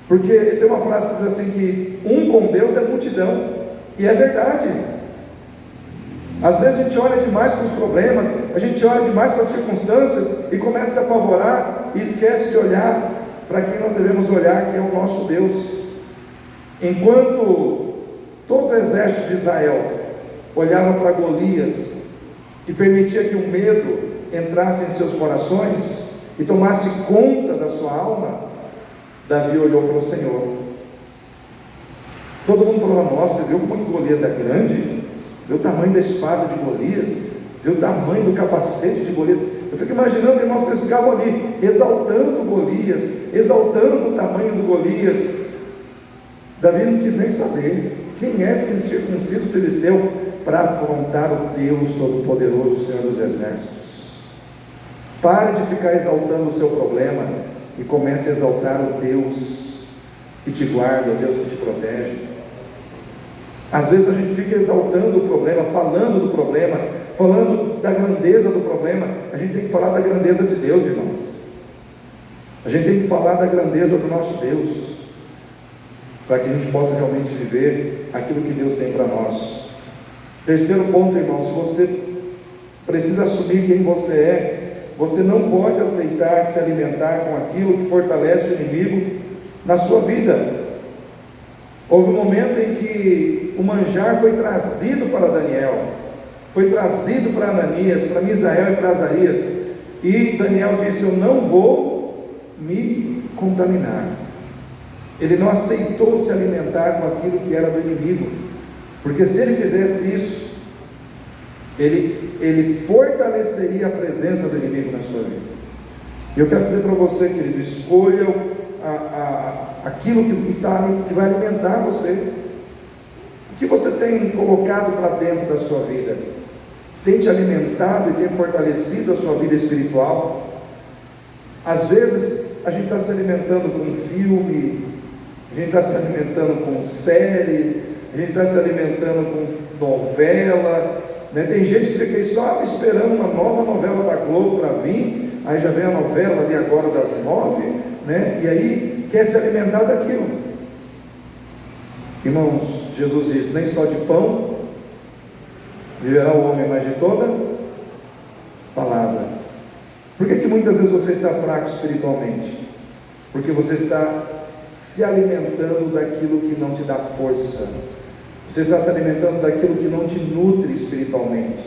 Porque tem uma frase que diz assim, que um com Deus é multidão. E é verdade. Às vezes a gente olha demais para os problemas, a gente olha demais para as circunstâncias e começa a se apavorar e esquece de olhar para quem nós devemos olhar, que é o nosso Deus. Enquanto todo o exército de Israel olhava para Golias e permitia que o medo entrasse em seus corações e tomasse conta da sua alma, Davi olhou para o Senhor. Todo mundo falou: nossa, você viu como Golias é grande? Viu o tamanho da espada de Golias? Viu o tamanho do capacete de Golias? Eu fico imaginando, irmãos, que eles ficavam ali exaltando Golias, exaltando o tamanho do Golias. Davi não quis nem saber quem é esse incircunciso filisteu para afrontar o Deus Todo-Poderoso, o Senhor dos Exércitos. Pare de ficar exaltando o seu problema e comece a exaltar o Deus que te guarda, o Deus que te protege. Às vezes a gente fica exaltando o problema, falando do problema, falando da grandeza do problema. A gente tem que falar da grandeza de Deus, irmãos. A gente tem que falar da grandeza do nosso Deus, para que a gente possa realmente viver aquilo que Deus tem para nós. Terceiro ponto, irmãos, você precisa assumir quem você é. Você não pode aceitar se alimentar com aquilo que fortalece o inimigo na sua vida. Houve um momento em que o manjar foi trazido para Daniel, foi trazido para Ananias, para Misael e para Azarias, e Daniel disse: eu não vou me contaminar. Ele não aceitou se alimentar com aquilo que era do inimigo, porque se ele fizesse isso, ele fortaleceria a presença do inimigo na sua vida. E eu quero dizer para você, querido, escolha aquilo que vai alimentar você. O que você tem colocado para dentro da sua vida? Tem te alimentado e tem fortalecido a sua vida espiritual? Às vezes a gente está se alimentando com filme, a gente está se alimentando com série, a gente está se alimentando com novela, né? Tem gente que fica aí só esperando uma nova novela da Globo para vir, aí já vem a novela ali agora das 9, né? E aí quer se alimentar daquilo. Irmãos, Jesus disse: nem só de pão viverá o homem, mas de toda palavra. Por que muitas vezes você está fraco espiritualmente? Porque você está se alimentando daquilo que não te dá força. Você está se alimentando daquilo que não te nutre espiritualmente.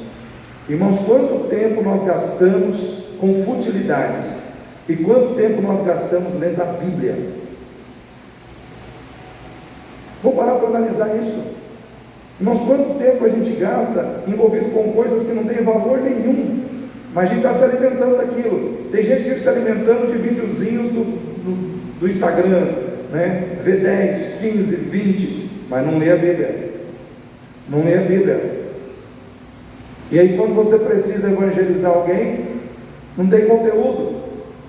Irmãos, quanto tempo nós gastamos com futilidades? E quanto tempo nós gastamos lendo a Bíblia? Vou parar para analisar isso. Irmãos, quanto tempo a gente gasta envolvido com coisas que não têm valor nenhum, mas a gente está se alimentando daquilo. Tem gente que fica se alimentando de videozinhos do Instagram, né? Vê 10, 15, 20, mas não lê a Bíblia. Não lê a Bíblia. E aí quando você precisa evangelizar alguém, não tem conteúdo.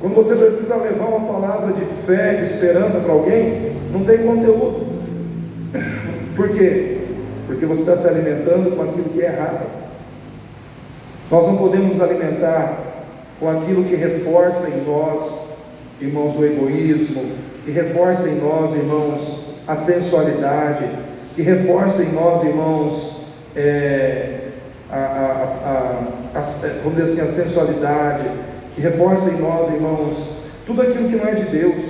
Quando você precisa levar uma palavra de fé, de esperança para alguém, não tem conteúdo. Por quê? Porque você está se alimentando com aquilo que é errado. Nós não podemos nos alimentar com aquilo que reforça em nós, irmãos, o egoísmo, que reforça em nós, irmãos, a sensualidade, que reforça em nós, irmãos, vamos dizer assim, a sensualidade, que reforça em nós, irmãos, tudo aquilo que não é de Deus,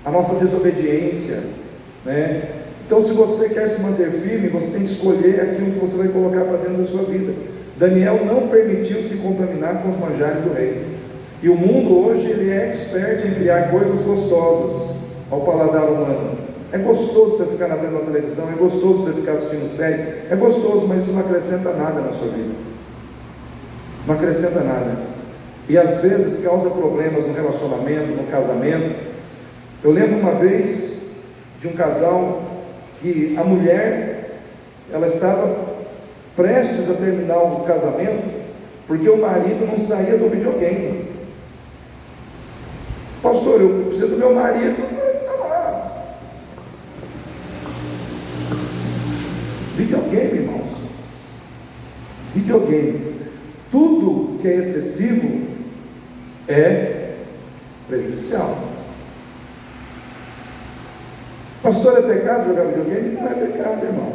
a nossa desobediência, né? Então, se você quer se manter firme, você tem que escolher aquilo que você vai colocar para dentro da sua vida. Daniel não permitiu se contaminar com os manjares do rei. E o mundo hoje, ele é expert em criar coisas gostosas ao paladar humano. É gostoso você ficar na frente da televisão, é gostoso você ficar assistindo série, é gostoso, mas isso não acrescenta nada na sua vida. Não acrescenta nada. E às vezes causa problemas no relacionamento, no casamento. Eu lembro uma vez de um casal que a mulher, ela estava prestes a terminar o casamento, porque o marido não saía do videogame. Pastor, eu preciso do meu marido, está lá. Videogame, irmãos. Videogame. Tudo que é excessivo é prejudicial. Pastor, é pecado jogar videogame? Não é pecado, irmão.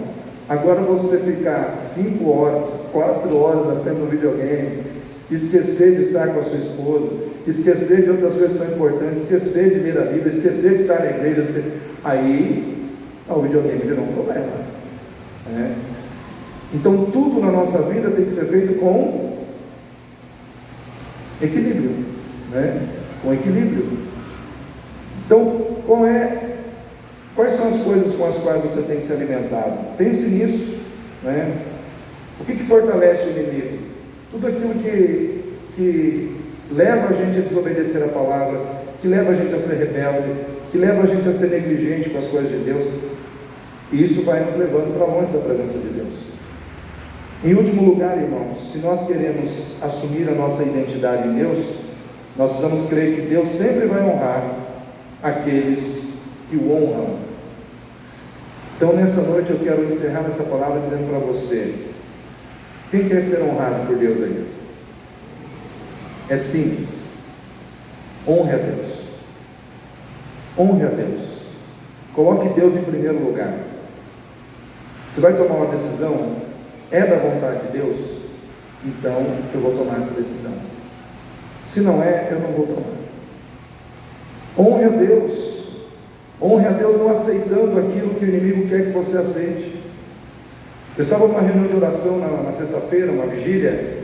Agora você ficar 5 horas, 4 horas na frente do videogame, esquecer de estar com a sua esposa, esquecer de outras coisas que são importantes, esquecer de ler a Bíblia, esquecer de estar na igreja, aí o videogame virou um problema, né? Então tudo na nossa vida tem que ser feito com equilíbrio, né? Com equilíbrio. Então, quais são as coisas com as quais você tem que se alimentado? Pense nisso, né? O que fortalece o inimigo? Tudo aquilo que leva a gente a desobedecer a palavra, que leva a gente a ser rebelde, que leva a gente a ser negligente com as coisas de Deus, e isso vai nos levando para longe da presença de Deus. Em último lugar, irmãos, se nós queremos assumir a nossa identidade em Deus, nós precisamos crer que Deus sempre vai honrar aqueles que o honram. Então nessa noite eu quero encerrar essa palavra dizendo para você: quem quer ser honrado por Deus aí? É simples. Honre a Deus. Honre a Deus. Coloque Deus em primeiro lugar. Você vai tomar uma decisão, é da vontade de Deus, então eu vou tomar essa decisão. Se não é, eu não vou tomar. Honre a Deus. Honre a Deus não aceitando aquilo que o inimigo quer que você aceite. Eu estava numa reunião de oração na sexta-feira, uma vigília,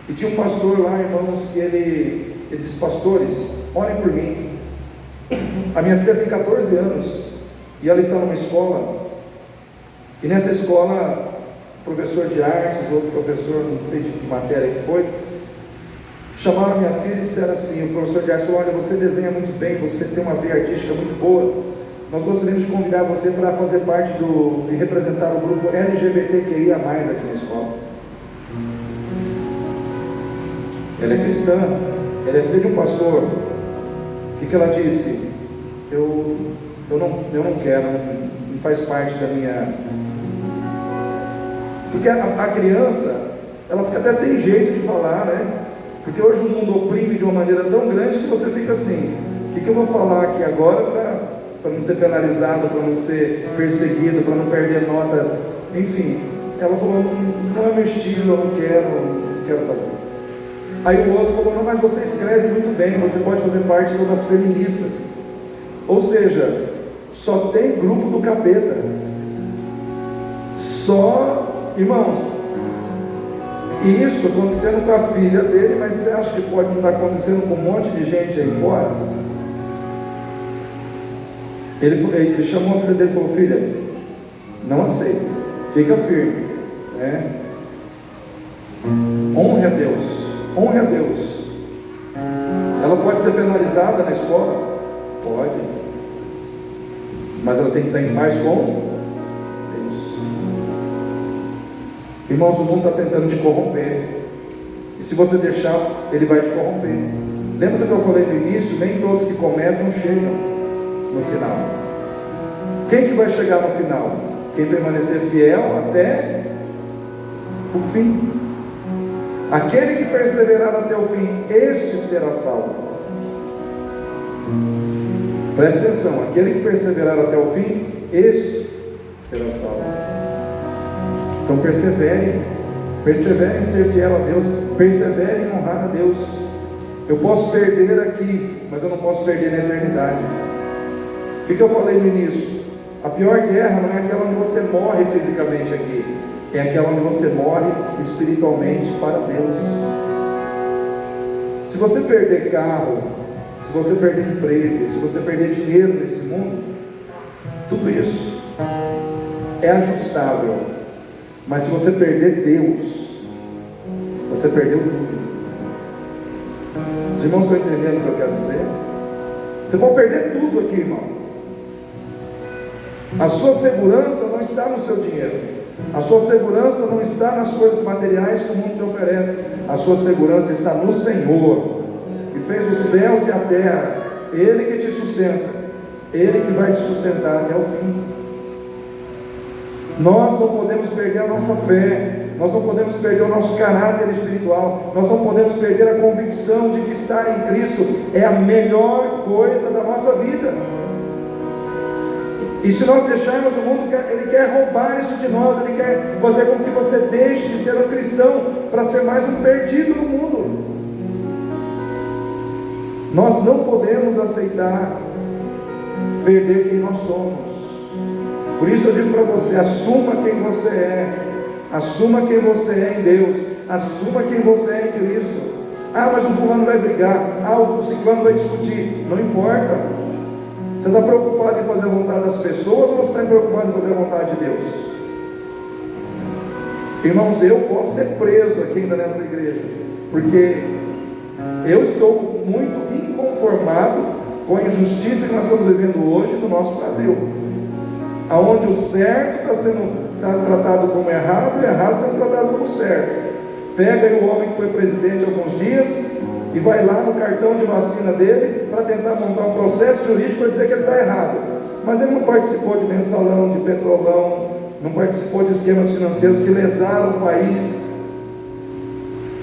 e tinha um pastor lá, irmãos, que ele disse: pastores, orem por mim. A minha filha tem 14 anos e ela está numa escola, e nessa escola, professor de artes, outro professor, não sei de que matéria que foi, chamaram a minha filha e disseram assim: o professor de artes falou: olha, você desenha muito bem, você tem uma veia artística muito boa, nós gostaríamos de convidar você para fazer parte e representar o grupo LGBTQIA+, aqui na escola. Ela é cristã, ela é filha de um pastor. O que ela disse? Eu não quero, não faz parte da minha... Porque a criança, ela fica até sem jeito de falar, né? Porque hoje o mundo oprime de uma maneira tão grande que você fica assim: o que eu vou falar aqui agora para não ser penalizado, para não ser perseguido, para não perder nota? Enfim, ela falou: não é meu estilo, eu não quero fazer. Aí o outro falou: não, mas você escreve muito bem, você pode fazer parte das feministas. Ou seja, só tem grupo do capeta. Só, irmãos, e isso acontecendo com a filha dele, mas você acha que pode não estar acontecendo com um monte de gente aí fora? Ele chamou a filha dele e falou: filha, não aceito. fica firme, né? Honre a Deus, honre a Deus. Ela pode ser penalizada na escola? Pode, mas ela tem que estar em paz com Deus. Irmãos, o mundo está tentando te corromper, e se você deixar, ele vai te corromper. Lembra do que eu falei no início? Nem todos que começam chegam no final. Quem que vai chegar no final? Quem permanecer fiel até o fim. Aquele que perseverar até o fim, este será salvo. Preste atenção, aquele que perseverar até o fim, este será salvo. Então persevere em ser fiel a Deus, persevere em honrar a Deus. Eu posso perder aqui, mas eu não posso perder na eternidade. O que eu falei no início? A pior guerra não é aquela onde você morre fisicamente aqui, é aquela onde você morre espiritualmente para Deus. Se você perder carro, se você perder emprego, se você perder dinheiro nesse mundo, tudo isso é ajustável. Mas se você perder Deus, você perdeu tudo. Os irmãos estão entendendo o que eu quero dizer? Você pode perder tudo aqui, irmão. A sua segurança não está no seu dinheiro. A sua segurança não está nas coisas materiais que o mundo te oferece. A sua segurança está no Senhor, que fez os céus e a terra. Ele que te sustenta, Ele que vai te sustentar até o fim. Nós não podemos perder a nossa fé, nós não podemos perder o nosso caráter espiritual, nós não podemos perder a convicção de que estar em Cristo é a melhor coisa da nossa vida. E se nós deixarmos o mundo, ele quer roubar isso de nós, ele quer fazer com que você deixe de ser um cristão para ser mais um perdido no mundo. Nós não podemos aceitar perder quem nós somos. Por isso eu digo para você, assuma quem você é, assuma quem você é em Deus, assuma quem você é em Cristo. Ah, mas o fulano vai brigar, o ciclano vai discutir, não importa. Você está preocupado em fazer a vontade das pessoas ou você está preocupado em fazer a vontade de Deus? Irmãos, eu posso ser preso aqui ainda nessa igreja, porque eu estou muito inconformado com a injustiça que nós estamos vivendo hoje no nosso Brasil, aonde o certo está tratado como errado e o errado sendo tratado como certo. Pega aí o homem que foi presidente há alguns dias e vai lá no cartão de vacina dele para tentar montar um processo jurídico para dizer que ele está errado, mas ele não participou de mensalão, de petrolão, não participou de esquemas financeiros que lesaram o país.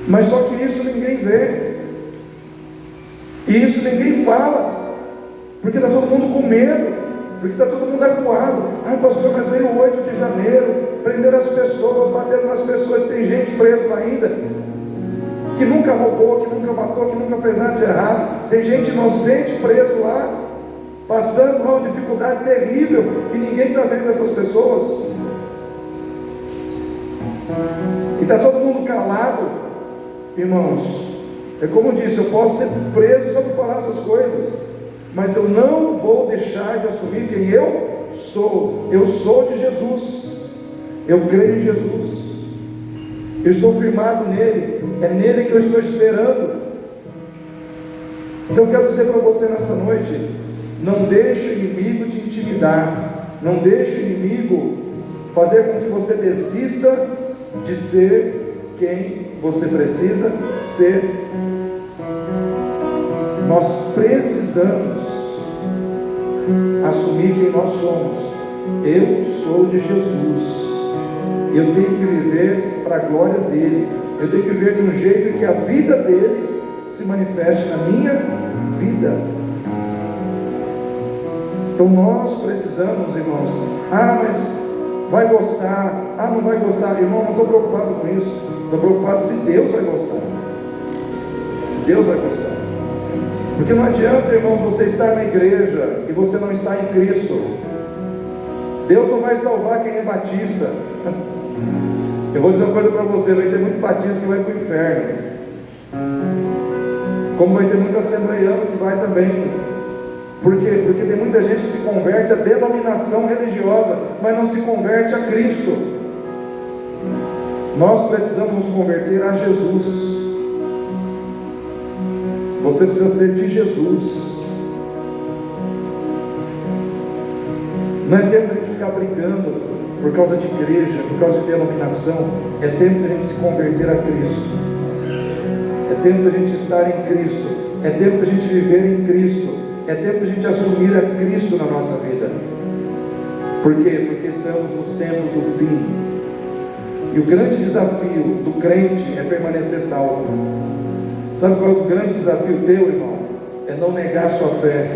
Mas só que isso ninguém vê, e isso ninguém fala, porque está todo mundo com medo, porque está todo mundo acuado. Ai pastor, mas veio o 8 de janeiro, prenderam as pessoas, bateram nas pessoas, tem gente presa ainda, que nunca roubou, que nunca matou, que nunca fez nada de errado. Tem gente inocente preso lá, passando uma dificuldade terrível, e ninguém está vendo essas pessoas. E está todo mundo calado. Irmãos, é como eu disse, eu posso ser preso só por falar essas coisas, mas eu não vou deixar de assumir quem eu sou. Eu sou de Jesus, eu creio em Jesus, eu estou firmado nele, é nele que eu estou esperando. Então eu quero dizer para você nessa noite, não deixe o inimigo te intimidar, não deixe o inimigo fazer com que você desista de ser quem você precisa ser. Nós precisamos assumir quem nós somos. Eu sou de Jesus, eu tenho que viver para a glória dele, eu tenho que viver de um jeito que a vida dele se manifeste na minha vida. Então nós precisamos, irmãos. Mas vai gostar, não vai gostar. Irmão, não estou preocupado com isso, estou preocupado se Deus vai gostar, se Deus vai gostar. Porque não adianta, irmão, você estar na igreja e você não estar em Cristo. Deus não vai salvar quem é batista. Eu vou dizer uma coisa para você, vai ter muito batista que vai para o inferno, como vai ter muito assembleiano que vai também. Por quê? Porque tem muita gente que se converte à denominação religiosa, mas não se converte a Cristo. Nós precisamos nos converter a Jesus. Você precisa ser de Jesus. Não é tempo de ficar brigando por causa de igreja, por causa de denominação. É tempo de a gente se converter a Cristo. É tempo de a gente estar em Cristo. É tempo de a gente viver em Cristo. É tempo de a gente assumir a Cristo na nossa vida. Por quê? Porque estamos nos tempos do fim. E o grande desafio do crente é permanecer salvo. Sabe qual é o grande desafio teu, irmão? É não negar a sua fé.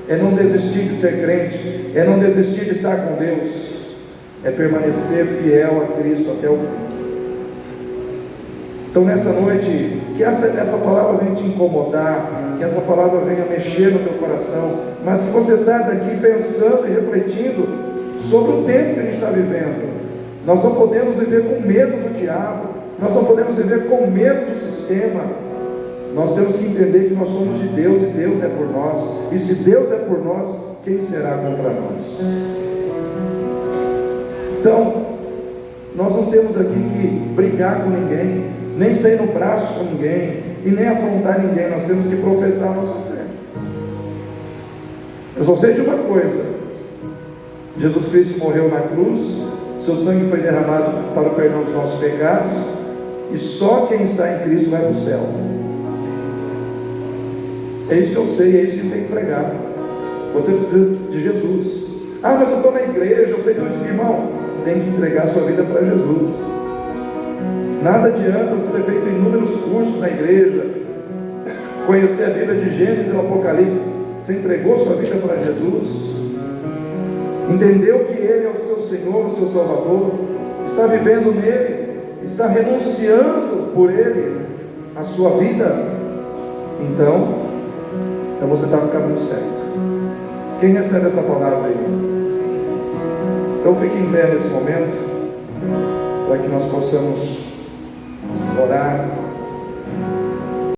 É não desistir de ser crente. É não desistir de estar com Deus. É permanecer fiel a Cristo até o fim. Então nessa noite, que essa palavra venha te incomodar, que essa palavra venha mexer no teu coração, mas que você saia daqui pensando e refletindo sobre o tempo que a gente está vivendo. Nós não podemos viver com medo do diabo, nós não podemos viver com medo do sistema. Nós temos que entender que nós somos de Deus e Deus é por nós. E se Deus é por nós, quem será contra nós? Então, nós não temos aqui que brigar com ninguém, nem sair no braço com ninguém, e nem afrontar ninguém. Nós temos que professar a nossa fé. Eu só sei de uma coisa: Jesus Cristo morreu na cruz, seu sangue foi derramado para o perdão dos nossos pecados, e só quem está em Cristo vai para o céu. É isso que eu sei, é isso que eu tenho que pregar. Você precisa de Jesus. Ah, mas eu estou na igreja, eu sei que eu digo, irmão, você tem que entregar a sua vida para Jesus. Nada adianta você ter feito inúmeros cursos na igreja, conhecer a Bíblia de Gênesis e o Apocalipse. Você entregou sua vida para Jesus, entendeu que Ele é o seu Senhor, o seu Salvador, está vivendo nele, está renunciando por Ele a sua vida. Então você está no caminho certo. Quem recebe essa palavra aí? Então fique em pé nesse momento, para que nós possamos orar.